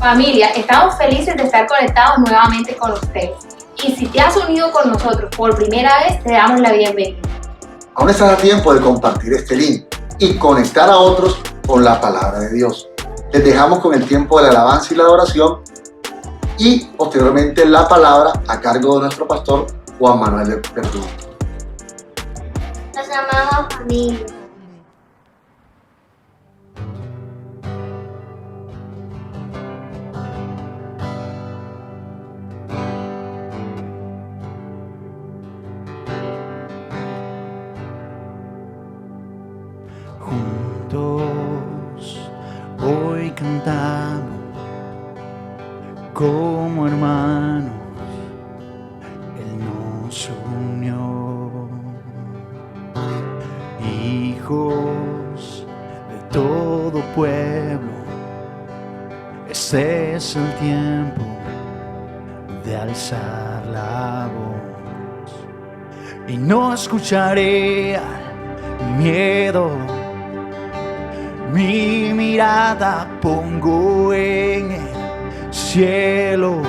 Familia, estamos felices de estar conectados nuevamente con ustedes. Y si te has unido con nosotros por primera vez, te damos la bienvenida. Aún estás a tiempo de compartir este link y conectar a otros con la palabra de Dios. Les dejamos con el tiempo de la alabanza y la adoración y posteriormente la palabra a cargo de nuestro pastor Juan Manuel de Perdomo. Los amamos, familia. Juntos hoy cantamos como hermanos, Él nos unió, hijos de todo pueblo. Ese es el tiempo de alzar la voz y no escucharé al miedo. Mi mirada pongo en el cielo,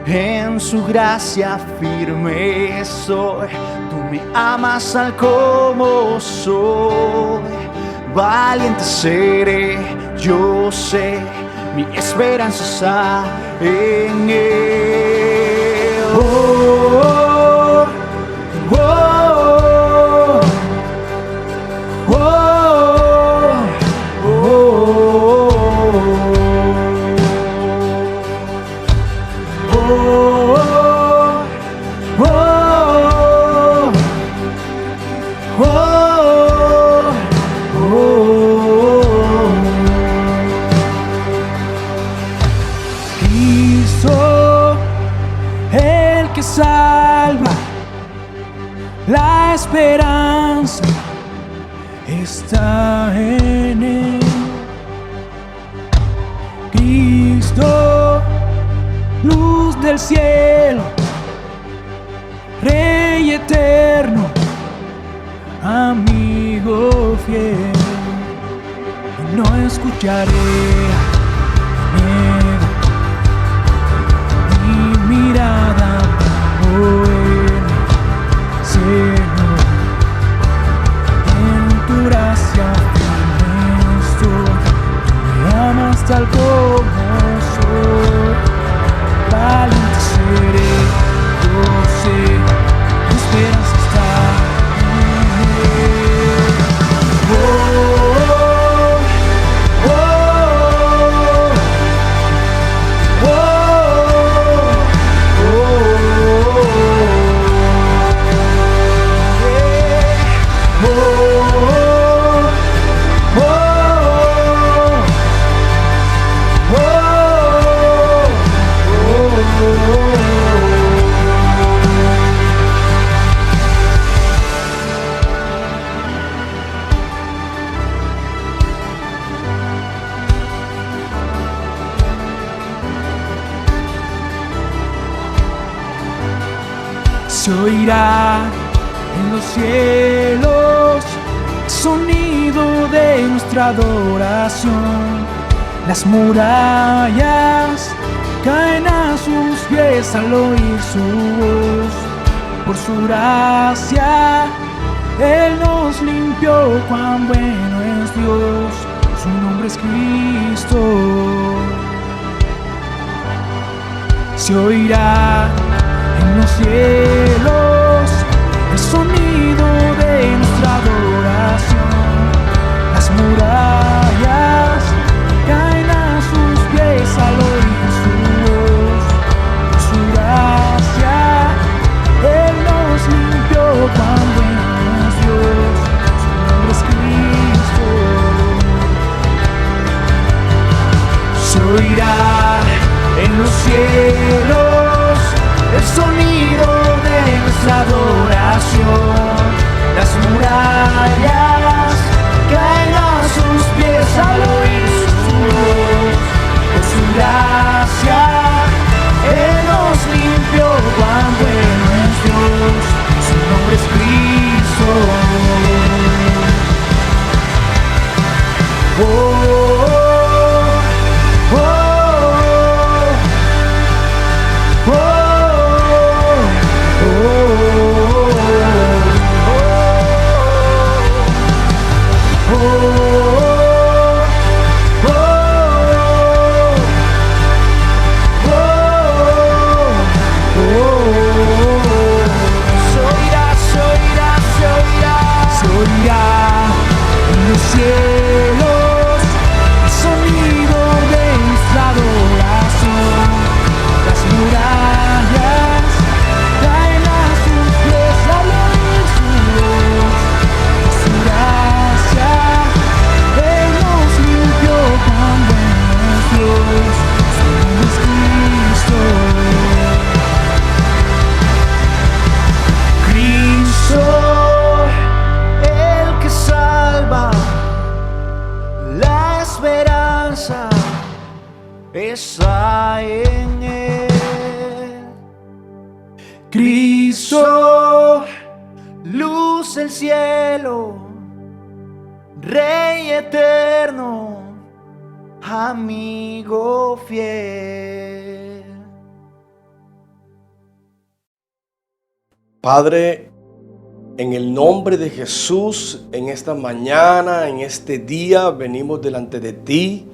en su gracia firme soy. Tú me amas tal como soy, valiente seré, yo sé, mi esperanza está en Él. Oh, oh, oh, oh. Cristo, el que salva, la esperanza está en Él. Cristo, luz del cielo, Rey eterno, amigo fiel. No escucharé miedo, mi mirada pongo en el cielo, en tu gracia firme estoy. Tú me amas tal como soy, valiente seré, yo sé, tu esperanza está en Él. Oh, oh, oh, oh, se oirá en los cielos el sonido de nuestra adoración. Las murallas caen a sus pies al oír su voz. Por su gracia Él nos limpió, cuán bueno es Dios, su nombre es Cristo. Se oirá en los cielos el sonido de nuestra adoración. Las murallas caen a sus pies al oír su voz. Por su gracia Él nos limpió, cuán bueno es Dios, su nombre es Cristo. Se oirá en los cielos el sonido de nuestra adoración. Las murallas caen a sus pies al oír su voz. Por su gracia Él nos limpió, cuán bueno es Dios, su nombre es Cristo. Oh, oh, oh. está en él. Cristo, luz del cielo, Rey eterno, amigo fiel. Padre, en el nombre de Jesús, en esta mañana, en este día, venimos delante de ti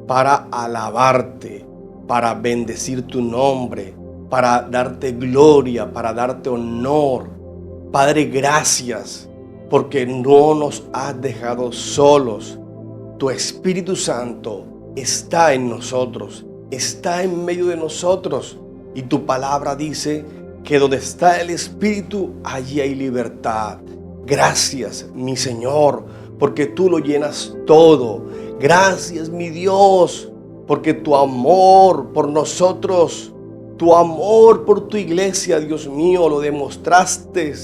para alabarte, para bendecir tu nombre, para darte gloria, para darte honor. Padre, gracias porque no nos has dejado solos. Tu Espíritu Santo está en nosotros, está en medio de nosotros. Y tu palabra dice que donde está el Espíritu, allí hay libertad. Gracias, mi Señor, porque tú lo llenas todo. Gracias, mi Dios, porque tu amor por nosotros, tu amor por tu iglesia, Dios mío, lo demostraste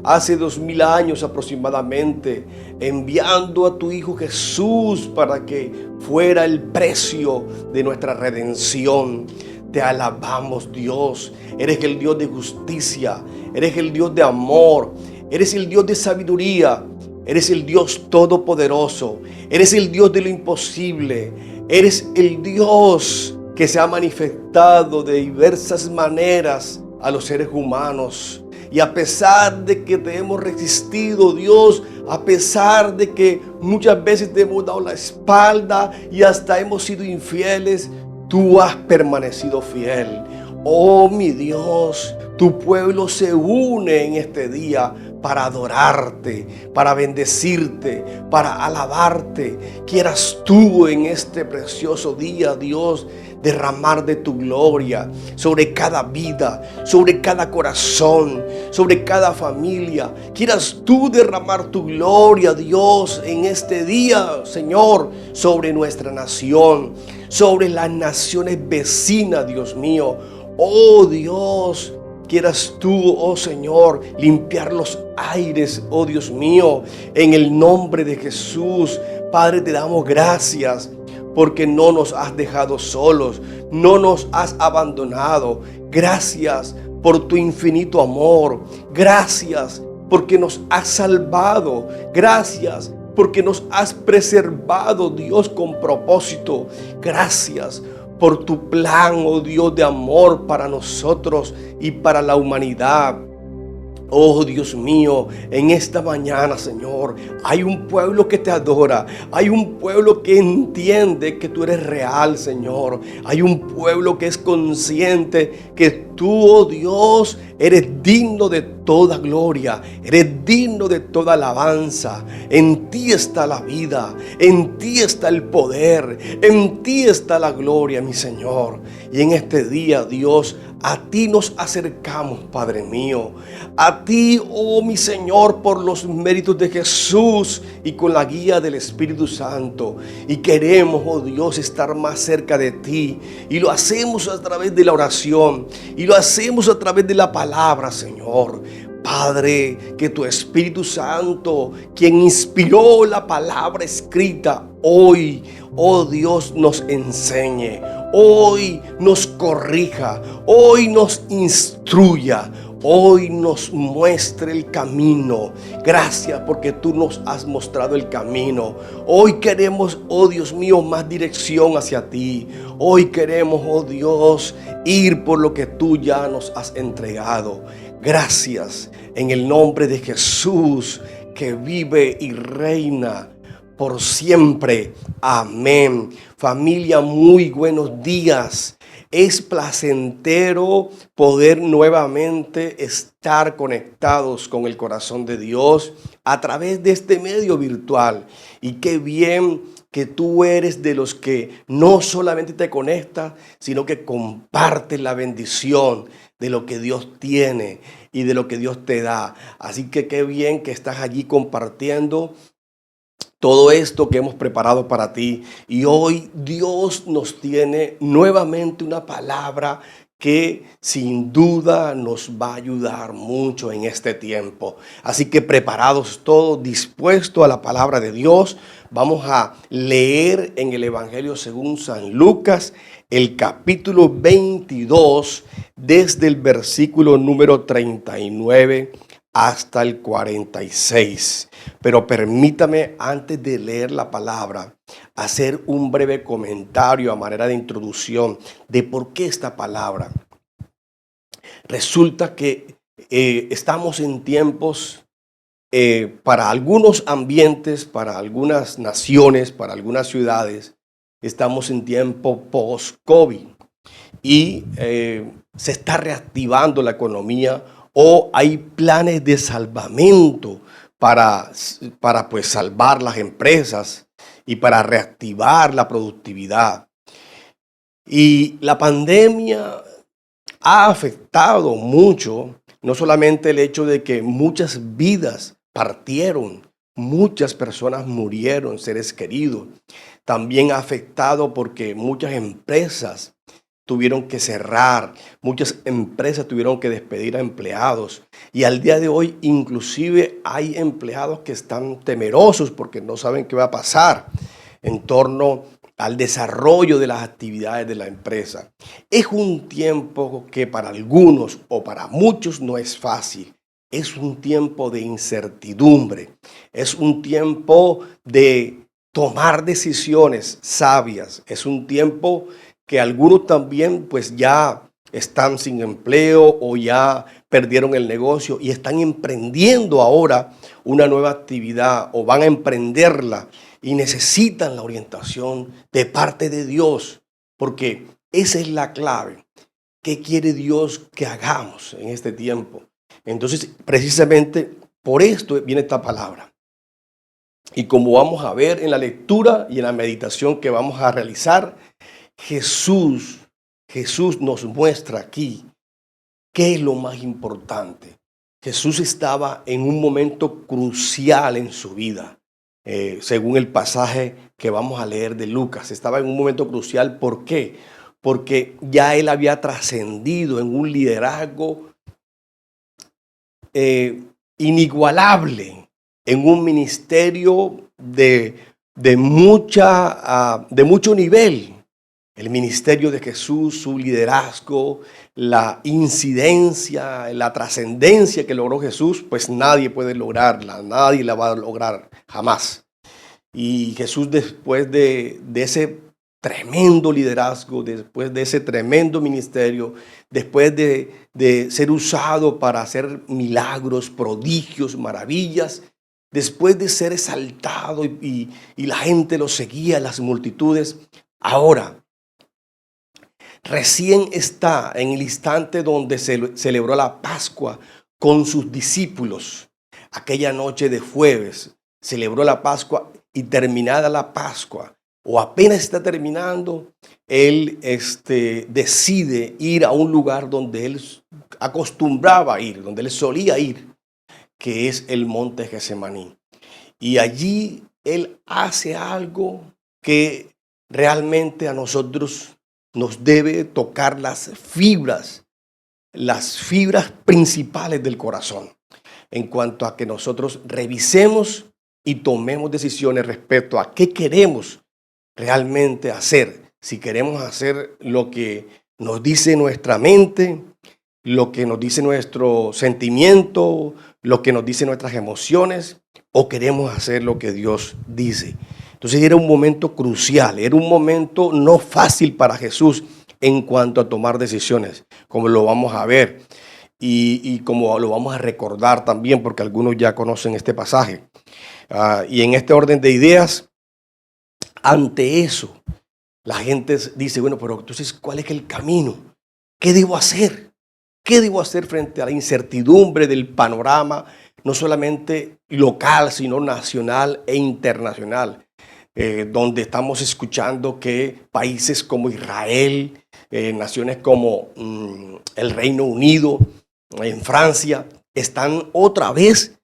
hace 2000 años aproximadamente, enviando a tu Hijo Jesús para que fuera el precio de nuestra redención. Te alabamos, Dios. Eres el Dios de justicia, eres el Dios de amor, eres el Dios de sabiduría, eres el Dios todopoderoso, eres el Dios de lo imposible, eres el Dios que se ha manifestado de diversas maneras a los seres humanos. Y a pesar de que te hemos resistido, Dios, a pesar de que muchas veces te hemos dado la espalda y hasta hemos sido infieles, tú has permanecido fiel. Oh, mi Dios, tu pueblo se une en este día para adorarte, para bendecirte, para alabarte. Quieras tú en este precioso día, Dios, derramar de tu gloria sobre cada vida, sobre cada corazón, sobre cada familia. Quieras tú derramar tu gloria, Dios, en este día, Señor, sobre nuestra nación, sobre las naciones vecinas, Dios mío. Oh Dios, quieras tú, oh Señor, limpiar los aires, oh Dios mío, en el nombre de Jesús. Padre, te damos gracias porque no nos has dejado solos, no nos has abandonado. Gracias por tu infinito amor. Gracias porque nos has salvado. Gracias porque nos has preservado, Dios, con propósito. Gracias por tu plan, oh Dios, de amor para nosotros y para la humanidad. Oh Dios mío, en esta mañana, Señor, hay un pueblo que te adora. Hay un pueblo que entiende que tú eres real, Señor. Hay un pueblo que es consciente que tú, oh Dios, eres digno de toda gloria. Eres digno de toda alabanza. En ti está la vida. En ti está el poder. En ti está la gloria, mi Señor. Y en este día, Dios, a ti nos acercamos, Padre mío. A ti, oh mi Señor, por los méritos de Jesús y con la guía del Espíritu Santo. Y queremos, oh Dios, estar más cerca de ti. Y lo hacemos a través de la oración. Y lo hacemos a través de la palabra, Señor. Padre, que tu Espíritu Santo, quien inspiró la palabra escrita, hoy, oh Dios, nos enseñe, hoy nos corrija, hoy nos instruya, hoy nos muestre el camino. Gracias porque tú nos has mostrado el camino. Hoy queremos, oh Dios mío, más dirección hacia ti. Hoy queremos, oh Dios, ir por lo que tú ya nos has entregado. Gracias en el nombre de Jesús, que vive y reina por siempre. Amén. Familia, muy buenos días. Es placentero poder nuevamente estar conectados con el corazón de Dios a través de este medio virtual. Y qué bien que tú eres de los que no solamente te conectas, sino que compartes la bendición de lo que Dios tiene y de lo que Dios te da. Así que qué bien que estás allí compartiendo todo esto que hemos preparado para ti. Y hoy Dios nos tiene nuevamente una palabra que sin duda nos va a ayudar mucho en este tiempo. Así que preparados todos, dispuestos a la palabra de Dios, vamos a leer en el Evangelio según San Lucas, el capítulo 22, desde el versículo número 39 hasta el 46. Pero permítame, antes de leer la palabra, hacer un breve comentario a manera de introducción de por qué esta palabra. Resulta que estamos en tiempos, para algunos ambientes, para algunas naciones, para algunas ciudades, estamos en tiempo post-COVID y se está reactivando la economía, o hay planes de salvamento para pues salvar las empresas y para reactivar la productividad. Y la pandemia ha afectado mucho, no solamente el hecho de que muchas vidas partieron, muchas personas murieron, seres queridos, también ha afectado porque muchas empresas tuvieron que cerrar, muchas empresas tuvieron que despedir a empleados, y al día de hoy inclusive hay empleados que están temerosos porque no saben qué va a pasar en torno al desarrollo de las actividades de la empresa. Es un tiempo que para algunos o para muchos no es fácil. Es un tiempo de incertidumbre. Es un tiempo de tomar decisiones sabias. Es un tiempo que algunos también pues ya están sin empleo o ya perdieron el negocio y están emprendiendo ahora una nueva actividad o van a emprenderla y necesitan la orientación de parte de Dios, porque esa es la clave. ¿Qué quiere Dios que hagamos en este tiempo? Entonces, precisamente por esto viene esta palabra. Y como vamos a ver en la lectura y en la meditación que vamos a realizar, Jesús nos muestra aquí qué es lo más importante. Jesús estaba en un momento crucial en su vida, según el pasaje que vamos a leer de Lucas. Estaba en un momento crucial. ¿Por qué? Porque ya él había trascendido en un liderazgo inigualable, en un ministerio de mucho nivel. El ministerio de Jesús, su liderazgo, la incidencia, la trascendencia que logró Jesús, pues nadie puede lograrla, nadie la va a lograr jamás. Y Jesús, después de ese tremendo liderazgo, después de ese tremendo ministerio, después de ser usado para hacer milagros, prodigios, maravillas, después de ser exaltado y la gente lo seguía, las multitudes, ahora recién está en el instante donde se celebró la Pascua con sus discípulos. Aquella noche de jueves celebró la Pascua y terminada la Pascua, o apenas está terminando, él decide ir a un lugar donde él acostumbraba ir, donde él solía ir, que es el monte Getsemaní. Y allí él hace algo que realmente a nosotros nos debe tocar las fibras principales del corazón, en cuanto a que nosotros revisemos y tomemos decisiones respecto a qué queremos realmente hacer. Si queremos hacer lo que nos dice nuestra mente, lo que nos dice nuestro sentimiento, lo que nos dice nuestras emociones, o queremos hacer lo que Dios dice. Entonces era un momento crucial, era un momento no fácil para Jesús en cuanto a tomar decisiones, como lo vamos a ver y como lo vamos a recordar también, porque algunos ya conocen este pasaje. Y en este orden de ideas, ante eso, la gente dice, bueno, pero entonces, ¿cuál es el camino? ¿Qué debo hacer? ¿Qué debo hacer frente a la incertidumbre del panorama, no solamente local, sino nacional e internacional? Donde estamos escuchando que países como Israel, naciones como el Reino Unido, en Francia, están otra vez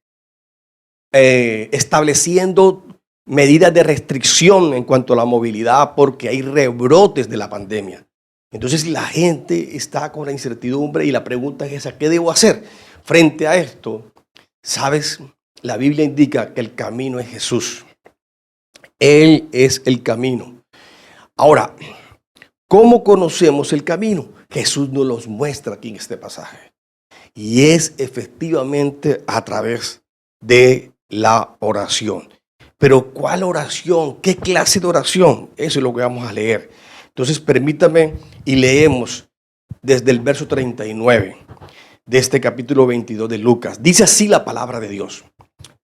estableciendo medidas de restricción en cuanto a la movilidad porque hay rebrotes de la pandemia. Entonces la gente está con la incertidumbre y la pregunta es esa: ¿qué debo hacer? Frente a esto, ¿sabes? La Biblia indica que el camino es Jesús. Él es el camino. Ahora, ¿cómo conocemos el camino? Jesús nos los muestra aquí en este pasaje. Y es efectivamente a través de la oración. Pero ¿cuál oración? ¿Qué clase de oración? Eso es lo que vamos a leer. Entonces permítame y leemos desde el verso 39 de este capítulo 22 de Lucas. Dice así la palabra de Dios.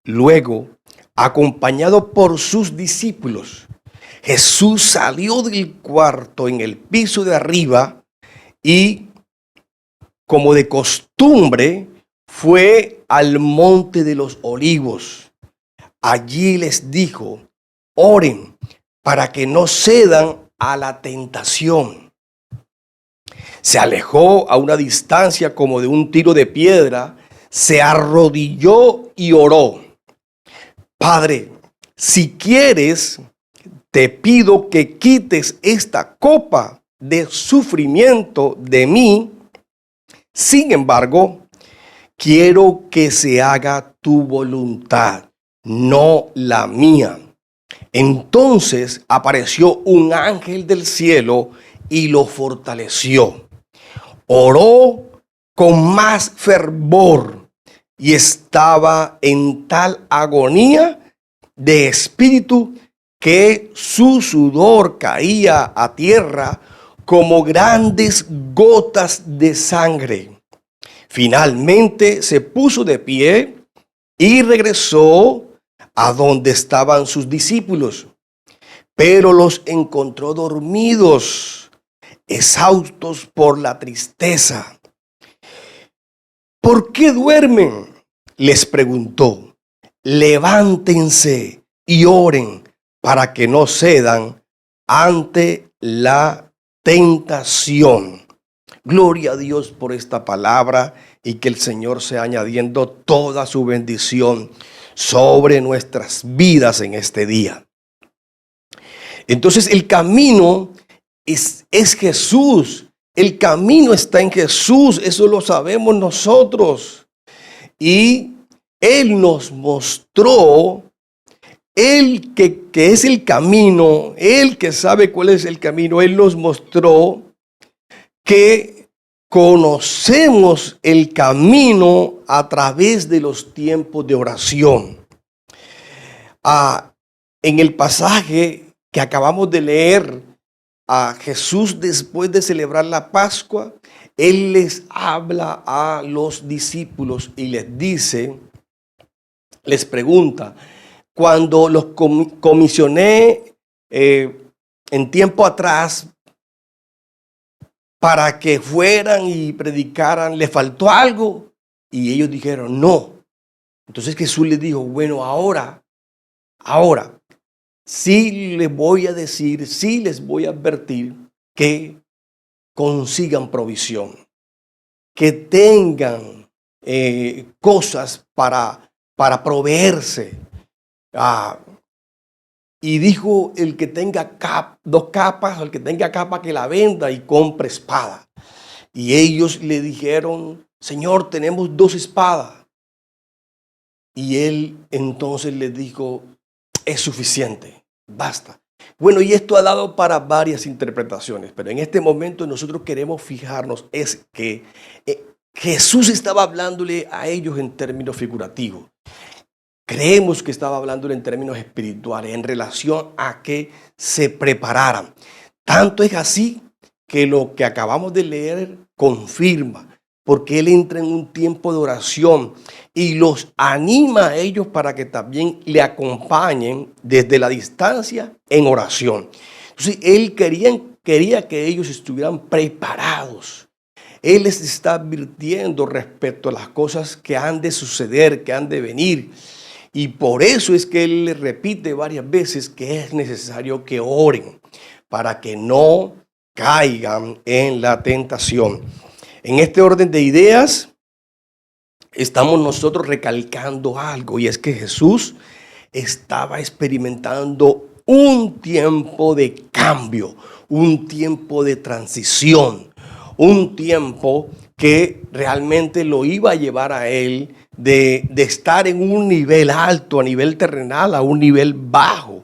Luego, acompañado por sus discípulos, Jesús salió del cuarto en el piso de arriba y, como de costumbre, fue al monte de los olivos. Allí les dijo: oren para que no cedan a la tentación. Se alejó a una distancia como de un tiro de piedra, se arrodilló y oró: Padre, si quieres, te pido que quites esta copa de sufrimiento de mí. Sin embargo, quiero que se haga tu voluntad, no la mía. Entonces apareció un ángel del cielo y lo fortaleció. Oró con más fervor y estaba en tal agonía de espíritu que su sudor caía a tierra como grandes gotas de sangre. Finalmente se puso de pie y regresó a donde estaban sus discípulos, pero los encontró dormidos, exhaustos por la tristeza. ¿Por qué duermen?, les preguntó. Levántense y oren para que no cedan ante la tentación. Gloria a Dios por esta palabra y que el Señor sea añadiendo toda su bendición sobre nuestras vidas en este día. Entonces el camino es Jesús. El camino está en Jesús. Eso lo sabemos nosotros. Y Él nos mostró, Él que es el camino, Él que sabe cuál es el camino, Él nos mostró que conocemos el camino a través de los tiempos de oración. En el pasaje que acabamos de leer, a Jesús, después de celebrar la Pascua, Él les habla a los discípulos y les dice, les pregunta: cuando los comisioné en tiempo atrás para que fueran y predicaran, ¿le faltó algo? Y ellos dijeron no. Entonces Jesús les dijo: bueno, ahora sí les voy a decir, sí les voy a advertir que consigan provisión, que tengan cosas para proveerse. Y dijo: el que tenga dos capas, el que tenga capa que la venda y compre espada. Y ellos le dijeron: Señor, tenemos 2 espadas. Y Él entonces les dijo: es suficiente, basta. Bueno, y esto ha dado para varias interpretaciones, pero en este momento nosotros queremos fijarnos es que Jesús estaba hablándole a ellos en términos figurativos. Creemos que estaba hablándole en términos espirituales, en relación a que se prepararan. Tanto es así que lo que acabamos de leer confirma, porque Él entra en un tiempo de oración y los anima a ellos para que también le acompañen desde la distancia en oración. Entonces, Él quería que ellos estuvieran preparados. Él les está advirtiendo respecto a las cosas que han de suceder, que han de venir. Y por eso es que Él les repite varias veces que es necesario que oren para que no caigan en la tentación. En este orden de ideas, estamos nosotros recalcando algo, y es que Jesús estaba experimentando un tiempo de cambio, un tiempo de transición, un tiempo que realmente lo iba a llevar a él de estar en un nivel alto, a nivel terrenal, a un nivel bajo,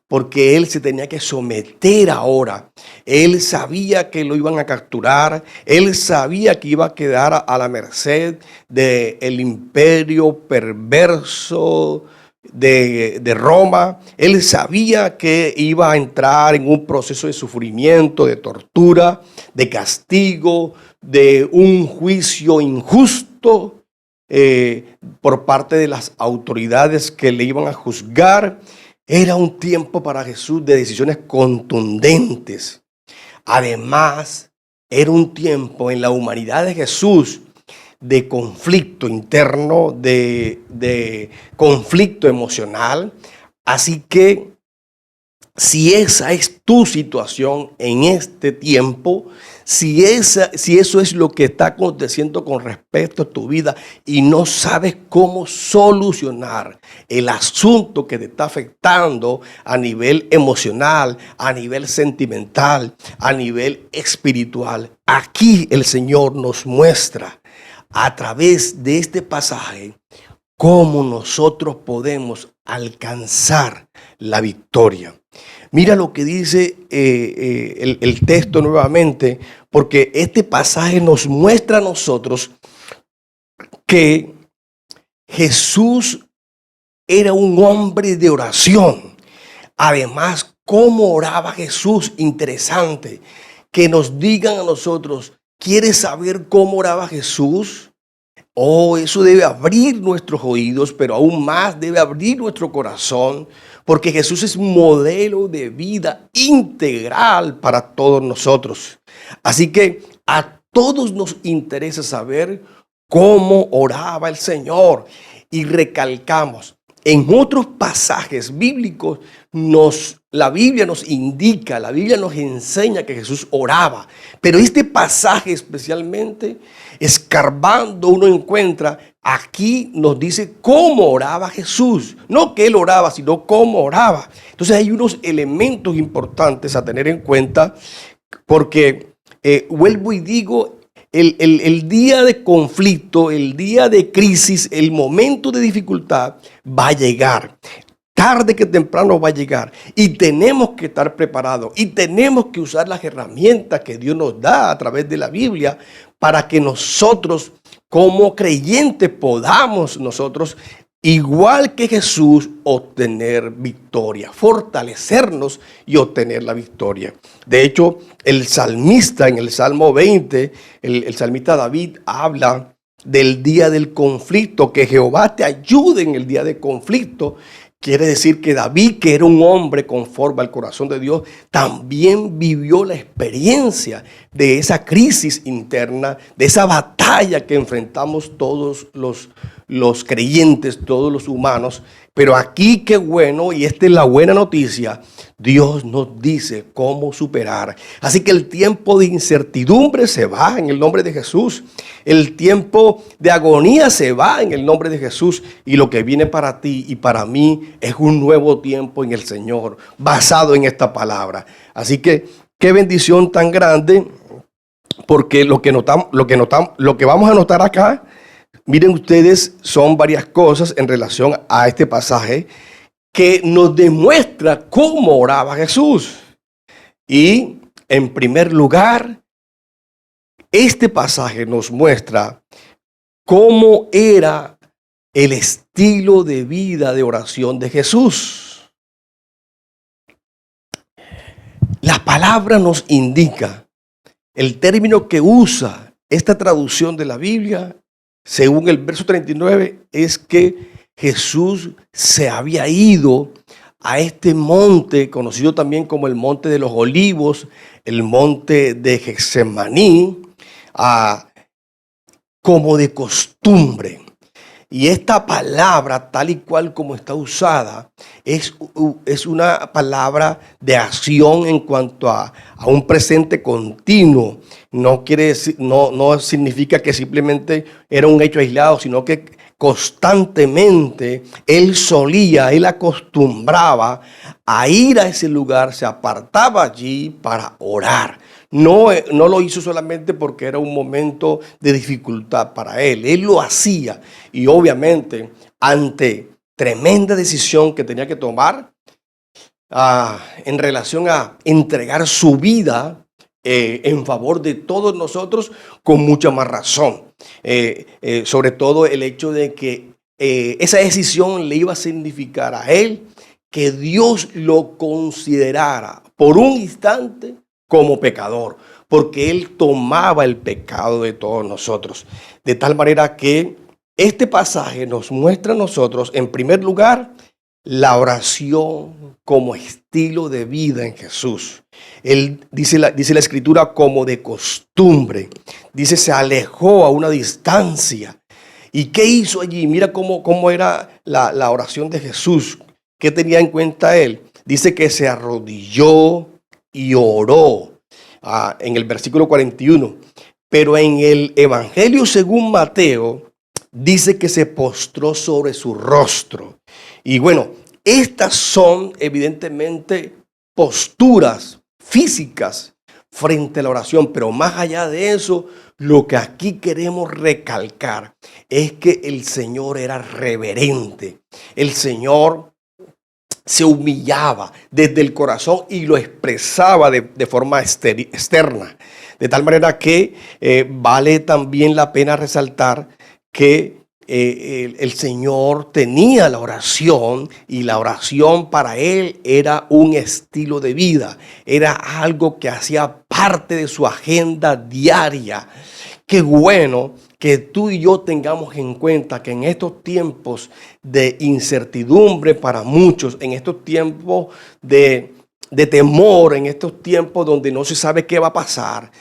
porque él se tenía que someter ahora. Él sabía que lo iban a capturar, él sabía que iba a quedar a la merced del imperio perverso de Roma. Él sabía que iba a entrar en un proceso de sufrimiento, de tortura, de castigo, de un juicio injusto por parte de las autoridades que le iban a juzgar. Era un tiempo para Jesús de decisiones contundentes. Además, era un tiempo en la humanidad de Jesús de conflicto interno, de conflicto emocional. Así que si esa es tu situación en este tiempo, si eso es lo que está aconteciendo con respecto a tu vida y no sabes cómo solucionar el asunto que te está afectando a nivel emocional, a nivel sentimental, a nivel espiritual, aquí el Señor nos muestra a través de este pasaje cómo nosotros podemos alcanzar la victoria. Mira lo que dice el texto nuevamente, porque este pasaje nos muestra a nosotros que Jesús era un hombre de oración. Además, ¿cómo oraba Jesús? Interesante. Que nos digan a nosotros, ¿quieres saber cómo oraba Jesús? Oh, eso debe abrir nuestros oídos, pero aún más debe abrir nuestro corazón, porque Jesús es un modelo de vida integral para todos nosotros. Así que a todos nos interesa saber cómo oraba el Señor. Y recalcamos, en otros pasajes bíblicos la Biblia nos indica, la Biblia nos enseña que Jesús oraba. Pero este pasaje especialmente, escarbando uno encuentra, aquí nos dice cómo oraba Jesús. No que él oraba, sino cómo oraba. Entonces hay unos elementos importantes a tener en cuenta, porque vuelvo y digo, el día de conflicto, el día de crisis, el momento de dificultad va a llegar. Tarde que temprano va a llegar y tenemos que estar preparados y tenemos que usar las herramientas que Dios nos da a través de la Biblia para que nosotros como creyentes podamos nosotros, igual que Jesús, obtener victoria, fortalecernos y obtener la victoria. De hecho, el salmista en el Salmo 20, el salmista David habla del día del conflicto, que Jehová te ayude en el día de conflicto. Quiere decir que David, que era un hombre conforme al corazón de Dios, también vivió la experiencia de esa crisis interna, de esa batalla que enfrentamos todos los creyentes, todos los humanos. Pero aquí qué bueno, y esta es la buena noticia, Dios nos dice cómo superar. Así que el tiempo de incertidumbre se va en el nombre de Jesús. El tiempo de agonía se va en el nombre de Jesús. Y lo que viene para ti y para mí es un nuevo tiempo en el Señor, basado en esta palabra. Así que qué bendición tan grande, porque lo que vamos a notar acá, miren ustedes, son varias cosas en relación a este pasaje que nos demuestra cómo oraba Jesús. Y en primer lugar, este pasaje nos muestra cómo era el estilo de vida de oración de Jesús. La palabra nos indica, el término que usa esta traducción de la Biblia, según el verso 39, es que Jesús se había ido a este monte, conocido también como el Monte de los Olivos, el Monte de Getsemaní, como de costumbre. Y esta palabra, tal y cual como está usada, es una palabra de acción en cuanto a un presente continuo. No quiere decir, no significa que simplemente era un hecho aislado, sino que constantemente, él acostumbraba a ir a ese lugar, se apartaba allí para orar. No, no lo hizo solamente porque era un momento de dificultad para él lo hacía y obviamente ante tremenda decisión que tenía que tomar en relación a entregar su vida en favor de todos nosotros, con mucha más razón. Sobre todo el hecho de que esa decisión le iba a significar a él que Dios lo considerara por un instante como pecador, porque él tomaba el pecado de todos nosotros. De tal manera que este pasaje nos muestra a nosotros, en primer lugar, la oración como estilo de vida en Jesús. Él dice la Escritura como de costumbre. Dice, se alejó a una distancia. ¿Y qué hizo allí? Mira cómo era la oración de Jesús. ¿Qué tenía en cuenta él? Dice que se arrodilló y oró en el versículo 41. Pero en el Evangelio según Mateo dice que se postró sobre su rostro. Y bueno, estas son evidentemente posturas físicas frente a la oración, pero más allá de eso, lo que aquí queremos recalcar es que el Señor era reverente. El Señor se humillaba desde el corazón y lo expresaba de forma externa. De tal manera que vale también la pena resaltar que el Señor tenía la oración y la oración para él era un estilo de vida, era algo que hacía parte de su agenda diaria. Qué bueno que tú y yo tengamos en cuenta que en estos tiempos de incertidumbre para muchos, en estos tiempos de temor, en estos tiempos donde no se sabe qué va a pasar,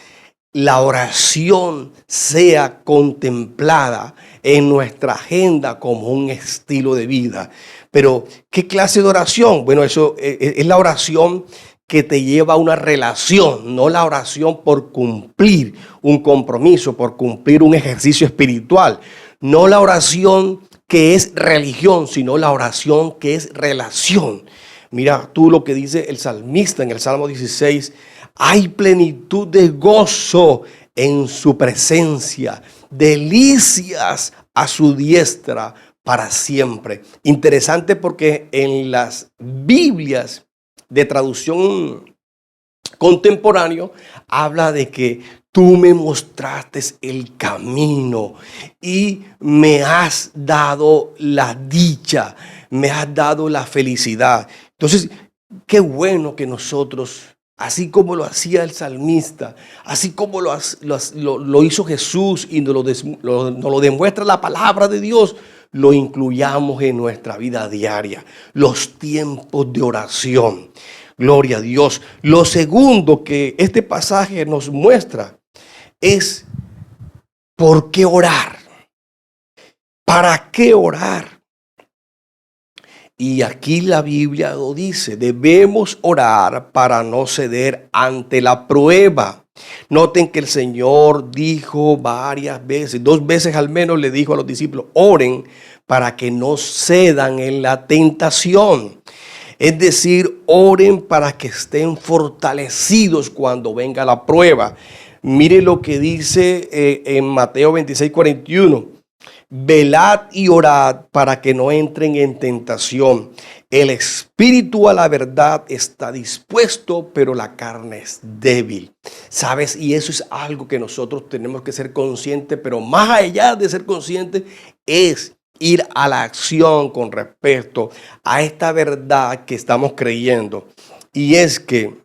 la oración sea contemplada en nuestra agenda como un estilo de vida. Pero, ¿qué clase de oración? Bueno, eso es la oración que te lleva a una relación, no la oración por cumplir un compromiso, por cumplir un ejercicio espiritual, no la oración que es religión, sino la oración que es relación. Mira tú lo que dice el salmista en el Salmo 16, hay plenitud de gozo en su presencia, delicias a su diestra para siempre. Interesante porque en las Biblias de traducción contemporáneo habla de que tú me mostraste el camino y me has dado la dicha, me has dado la felicidad. Entonces, qué bueno que nosotros, así como lo hacía el salmista, así como lo hizo Jesús y nos lo demuestra la palabra de Dios, lo incluyamos en nuestra vida diaria, los tiempos de oración. Gloria a Dios. Lo segundo que este pasaje nos muestra es ¿por qué orar? ¿Para qué orar? Y aquí la Biblia lo dice, debemos orar para no ceder ante la prueba. Noten que el Señor dijo varias veces, 2 veces al menos le dijo a los discípulos, oren para que no cedan en la tentación. Es decir, oren para que estén fortalecidos cuando venga la prueba. Mire lo que dice en Mateo 26, 41. Velad y orad para que no entren en tentación. El espíritu a la verdad está dispuesto, pero la carne es débil. ¿Sabes? Y eso es algo que nosotros tenemos que ser conscientes, pero más allá de ser conscientes es ir a la acción con respecto a esta verdad que estamos creyendo. Y es que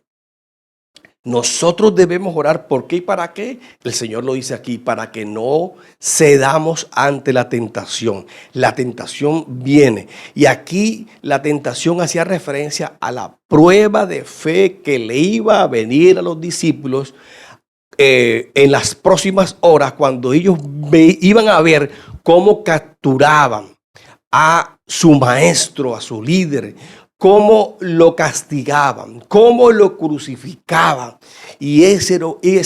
nosotros debemos orar. ¿Por qué y para qué? El Señor lo dice aquí, para que no cedamos ante la tentación. La tentación viene. Y aquí la tentación hacía referencia a la prueba de fe que le iba a venir a los discípulos en las próximas horas, cuando ellos iban a ver cómo capturaban a su maestro, a su líder, cómo lo castigaban, cómo lo crucificaban. Y ese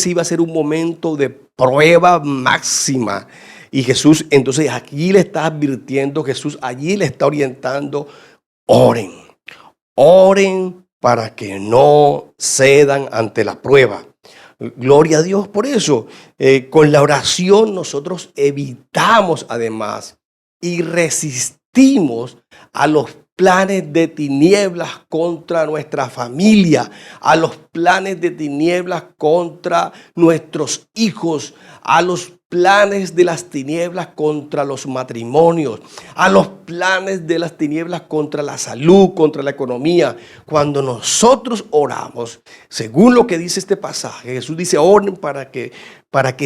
iba a ser un momento de prueba máxima. Y Jesús, entonces aquí le está advirtiendo, Jesús allí le está orientando, oren, oren para que no cedan ante la prueba. Gloria a Dios por eso. Con la oración nosotros evitamos además y resistimos a los planes de tinieblas contra nuestra familia, a los planes de tinieblas contra nuestros hijos, a los planes de las tinieblas contra los matrimonios, a los planes de las tinieblas contra la salud, contra la economía. Cuando nosotros oramos, según lo que dice este pasaje, Jesús dice, oren para que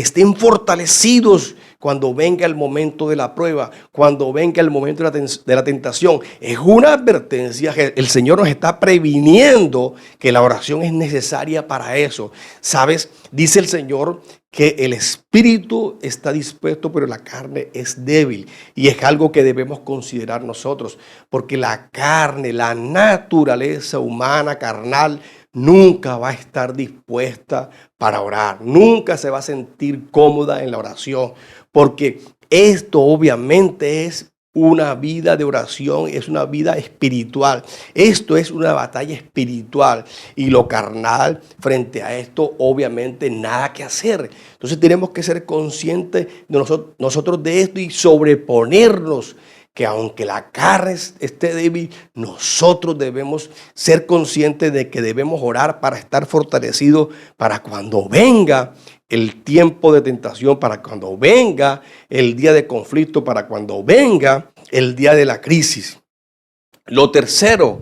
estén fortalecidos cuando venga el momento de la prueba, cuando venga el momento de la tentación. Es una advertencia que el Señor nos está previniendo que la oración es necesaria para eso. ¿Sabes? Dice el Señor que el espíritu está dispuesto, pero la carne es débil. Y es algo que debemos considerar nosotros, porque la carne, la naturaleza humana, carnal, nunca va a estar dispuesta para orar. Nunca se va a sentir cómoda en la oración, porque esto obviamente es una vida de oración, es una vida espiritual. Esto es una batalla espiritual y lo carnal frente a esto obviamente nada que hacer. Entonces tenemos que ser conscientes de nosotros de esto y sobreponernos, que aunque la carne esté débil, nosotros debemos ser conscientes de que debemos orar para estar fortalecidos para cuando venga el tiempo de tentación, para cuando venga el día de conflicto, para cuando venga el día de la crisis. Lo tercero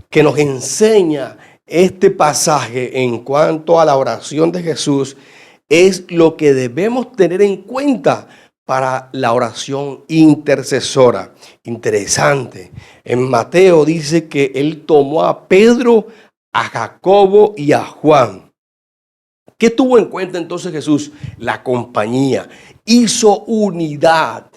que nos enseña este pasaje en cuanto a la oración de Jesús es lo que debemos tener en cuenta para la oración intercesora. Interesante. En Mateo dice que él tomó a Pedro, a Jacobo y a Juan. ¿Qué tuvo en cuenta entonces Jesús? La compañía. Hizo unidad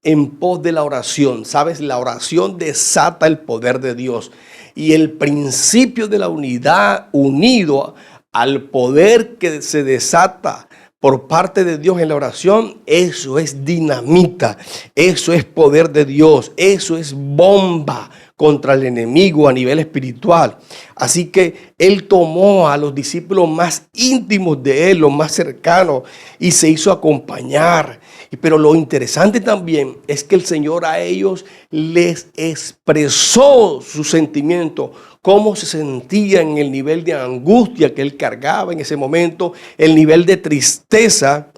en pos de la oración. ¿Sabes? La oración desata el poder de Dios. Y el principio de la unidad, unido al poder que se desata por parte de Dios en la oración, eso es dinamita, eso es poder de Dios, eso es bomba contra el enemigo a nivel espiritual. Así que él tomó a los discípulos más íntimos de él, los más cercanos, y se hizo acompañar. Pero lo interesante también es que el Señor a ellos les expresó su sentimiento, cómo se sentía en el nivel de angustia que él cargaba en ese momento, el nivel de tristeza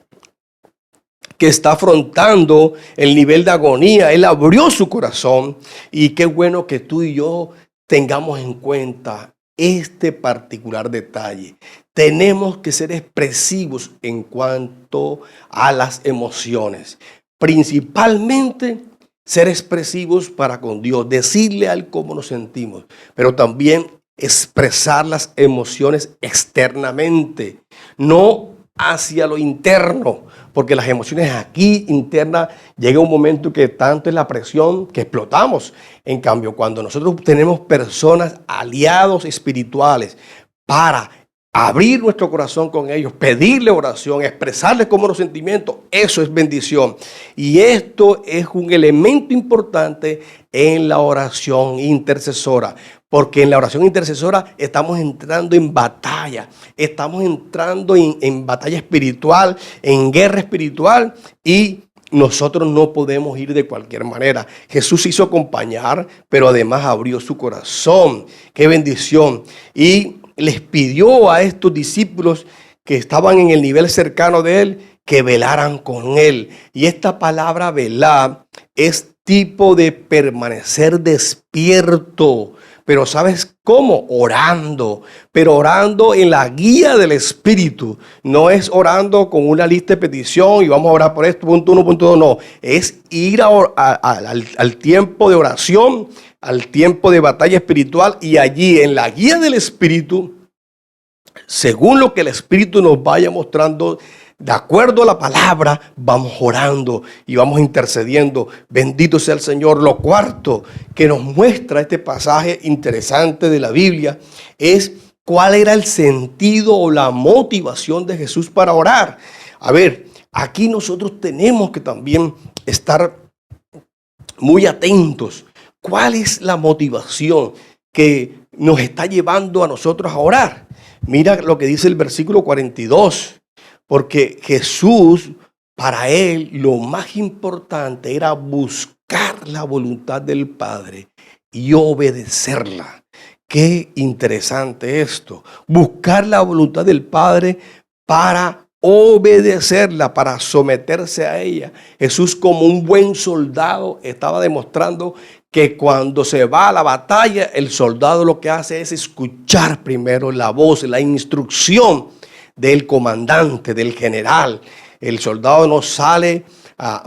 que está afrontando, el nivel de agonía. Él abrió su corazón y qué bueno que tú y yo tengamos en cuenta este particular detalle. Tenemos que ser expresivos en cuanto a las emociones, principalmente ser expresivos para con Dios, decirle a Él cómo nos sentimos, pero también expresar las emociones externamente, no hacia lo interno, porque las emociones aquí internas llega un momento que tanto es la presión que explotamos. En cambio, cuando nosotros tenemos personas, aliados espirituales, para abrir nuestro corazón con ellos, pedirle oración, expresarles como los sentimientos, eso es bendición. Y esto es un elemento importante en la oración intercesora, porque en la oración intercesora estamos entrando en batalla, estamos entrando en batalla espiritual, en guerra espiritual, y nosotros no podemos ir de cualquier manera. Jesús hizo acompañar, pero además abrió su corazón. ¡Qué bendición! Y les pidió a estos discípulos que estaban en el nivel cercano de él que velaran con él. Y esta palabra velar es tipo de permanecer despierto. Pero ¿sabes cómo? Orando, pero orando en la guía del Espíritu. No es orando con una lista de petición y vamos a orar por esto, punto 1, punto 2. No, es ir al tiempo de oración, al tiempo de batalla espiritual, y allí en la guía del Espíritu, según lo que el Espíritu nos vaya mostrando, de acuerdo a la palabra, vamos orando y vamos intercediendo. Bendito sea el Señor. Lo cuarto que nos muestra este pasaje interesante de la Biblia es cuál era el sentido o la motivación de Jesús para orar. A ver, aquí nosotros tenemos que también estar muy atentos. ¿Cuál es la motivación que nos está llevando a nosotros a orar? Mira lo que dice el versículo 42. Porque Jesús, para él, lo más importante era buscar la voluntad del Padre y obedecerla. Qué interesante esto. Buscar la voluntad del Padre para obedecerla, para someterse a ella. Jesús, como un buen soldado, estaba demostrando que cuando se va a la batalla, el soldado lo que hace es escuchar primero la voz, la instrucción del comandante, del general. El soldado no sale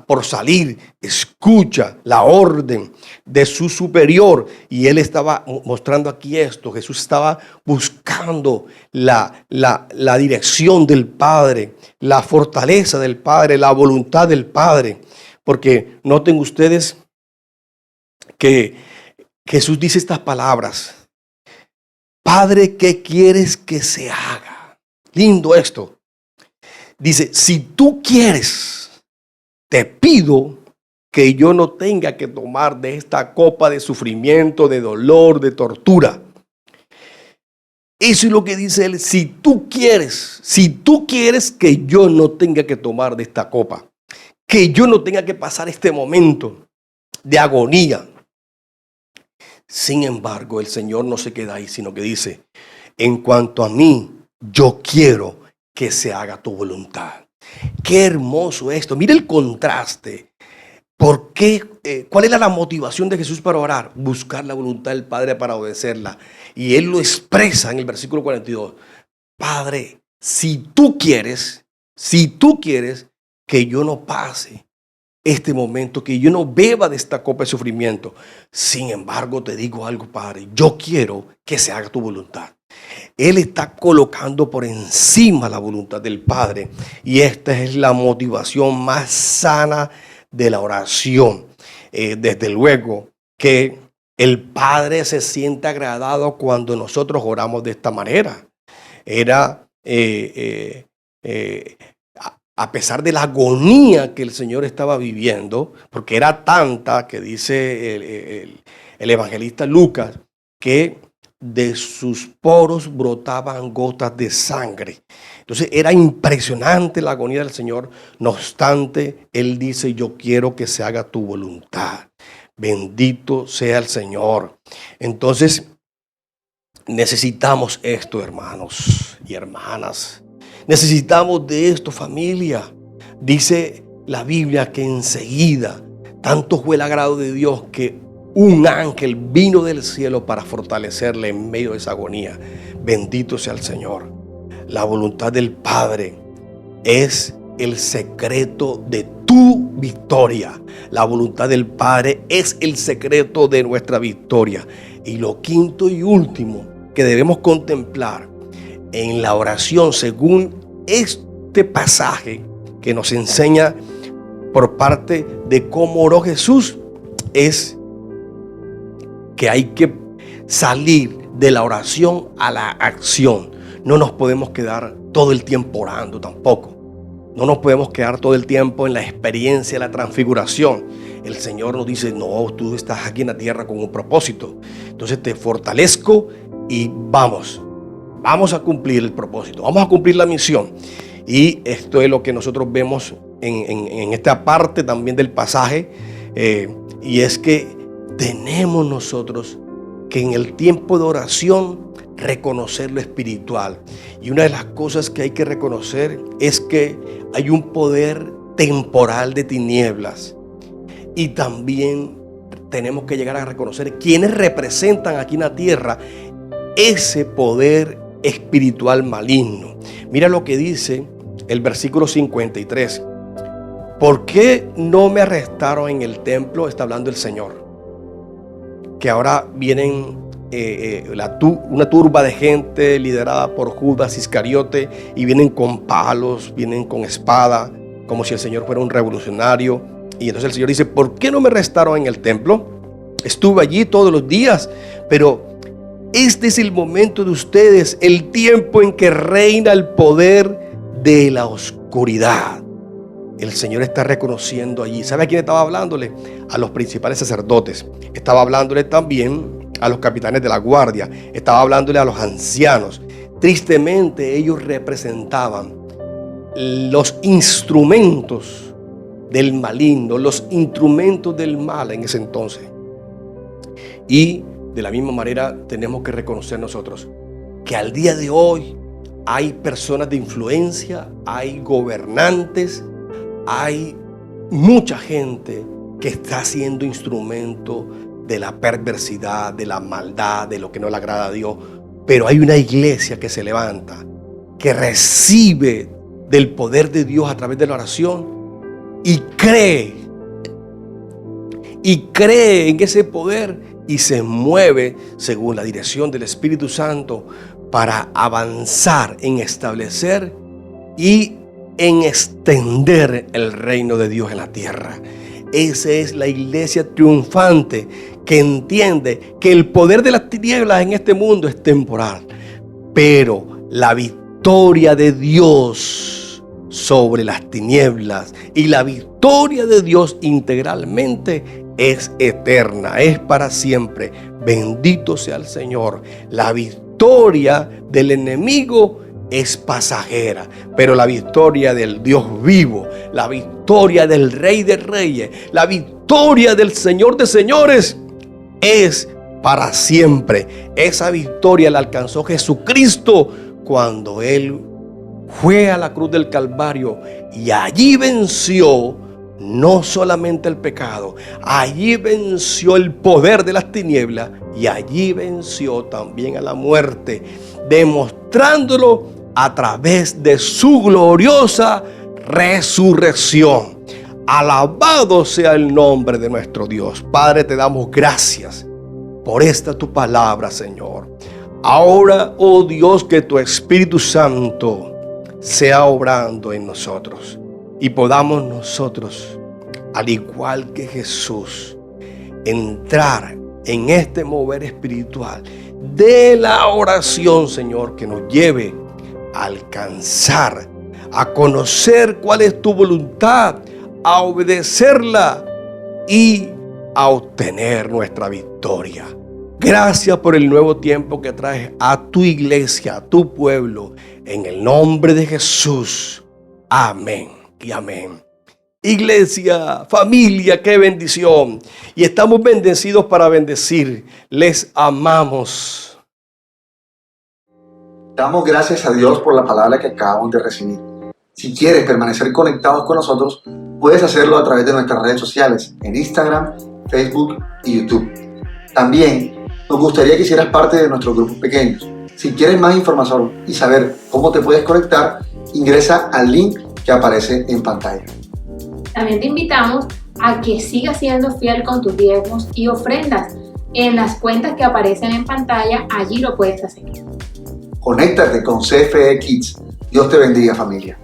por salir, escucha la orden de su superior. Y él estaba mostrando aquí esto. Jesús estaba buscando la dirección del Padre, la fortaleza del Padre, la voluntad del Padre. Porque noten ustedes que Jesús dice estas palabras: Padre, ¿qué quieres que se haga? Lindo esto. Dice, si tú quieres, te pido que yo no tenga que tomar de esta copa de sufrimiento, de dolor, de tortura. Eso es lo que dice él. Si tú quieres que yo no tenga que tomar de esta copa, que yo no tenga que pasar este momento de agonía. Sin embargo, el Señor no se queda ahí, sino que dice, en cuanto a mí, yo quiero que se haga tu voluntad. Qué hermoso esto. Mira el contraste. ¿Por qué? ¿Cuál era la motivación de Jesús para orar? Buscar la voluntad del Padre para obedecerla. Y Él lo expresa en el versículo 42. Padre, si tú quieres que yo no pase este momento, que yo no beba de esta copa de sufrimiento. Sin embargo, te digo algo, Padre, yo quiero que se haga tu voluntad. Él está colocando por encima la voluntad del Padre, y esta es la motivación más sana de la oración. Desde luego que el Padre se siente agradado cuando nosotros oramos de esta manera. Era a pesar de la agonía que el Señor estaba viviendo, porque era tanta que dice el evangelista Lucas, que de sus poros brotaban gotas de sangre. Entonces era impresionante la agonía del Señor. No obstante, Él dice, yo quiero que se haga tu voluntad. Bendito sea el Señor. Entonces, necesitamos esto, hermanos y hermanas. Necesitamos de esto, familia. Dice la Biblia que enseguida, tanto fue el agrado de Dios que un ángel vino del cielo para fortalecerle en medio de esa agonía. Bendito sea el Señor. La voluntad del Padre es el secreto de tu victoria. La voluntad del Padre es el secreto de nuestra victoria. Y lo quinto y último que debemos contemplar en la oración, según este pasaje que nos enseña por parte de cómo oró Jesús, es que hay que salir de la oración a la acción. No nos podemos quedar todo el tiempo orando tampoco. No nos podemos quedar todo el tiempo en la experiencia de la transfiguración. El Señor nos dice, no, tú estás aquí en la tierra con un propósito. Entonces te fortalezco y vamos a cumplir el propósito, vamos a cumplir la misión. Y esto es lo que nosotros vemos en esta parte también del pasaje, y es que tenemos nosotros que en el tiempo de oración reconocer lo espiritual. Y una de las cosas que hay que reconocer es que hay un poder temporal de tinieblas, y también tenemos que llegar a reconocer quienes representan aquí en la tierra ese poder espiritual maligno. Mira lo que dice el versículo 53. ¿Por qué no me arrestaron en el templo? Está hablando el Señor. Que ahora vienen una turba de gente liderada por Judas Iscariote, y vienen con palos, vienen con espada, como si el Señor fuera un revolucionario. Y entonces el Señor dice, ¿por qué no me arrestaron en el templo? Estuve allí todos los días, pero este es el momento de ustedes, el tiempo en que reina el poder de la oscuridad. el Señor está reconociendo allí. ¿Sabe a quién estaba hablándole? A los principales sacerdotes. Estaba hablándole también a los capitanes de la guardia. Estaba hablándole a los ancianos. Tristemente, ellos representaban los instrumentos del maligno, los instrumentos del mal en ese entonces. Y de la misma manera tenemos que reconocer nosotros que al día de hoy hay personas de influencia, hay gobernantes, hay mucha gente que está siendo instrumento de la perversidad, de la maldad, de lo que no le agrada a Dios. Pero hay una iglesia que se levanta, que recibe del poder de Dios a través de la oración y cree en ese poder y se mueve según la dirección del Espíritu Santo para avanzar en establecer y en extender el reino de Dios en la tierra. Esa es la iglesia triunfante que entiende que el poder de las tinieblas en este mundo es temporal, pero la victoria de Dios sobre las tinieblas y la victoria de Dios integralmente es eterna, es para siempre. Bendito sea el Señor. La victoria del enemigo es pasajera, pero la victoria del Dios vivo, la victoria del Rey de Reyes, la victoria del Señor de Señores es para siempre. Esa victoria la alcanzó Jesucristo cuando Él fue a la cruz del Calvario y allí venció no solamente el pecado, allí venció el poder de las tinieblas y allí venció también a la muerte, demostrándolo a través de su gloriosa resurrección. Alabado sea el nombre de nuestro Dios. Padre, te damos gracias por esta tu palabra, Señor. Ahora, oh Dios, que tu Espíritu Santo sea obrando en nosotros y podamos nosotros, al igual que Jesús, entrar en este mover espiritual de la oración, Señor, que nos lleve a alcanzar, a conocer cuál es tu voluntad, a obedecerla y a obtener nuestra victoria. Gracias por el nuevo tiempo que traes a tu iglesia, a tu pueblo, en el nombre de Jesús. Amén y amén. Iglesia, familia, qué bendición. Y estamos bendecidos para bendecir. Les amamos. Damos gracias a Dios por la palabra que acabamos de recibir. Si quieres permanecer conectados con nosotros, puedes hacerlo a través de nuestras redes sociales, en Instagram, Facebook y YouTube. También nos gustaría que hicieras parte de nuestros grupos pequeños. Si quieres más información y saber cómo te puedes conectar, ingresa al link que aparece en pantalla. También te invitamos a que sigas siendo fiel con tus diezmos y ofrendas. En las cuentas que aparecen en pantalla, allí lo puedes hacer. Conéctate con CFE Kids. Dios te bendiga, familia.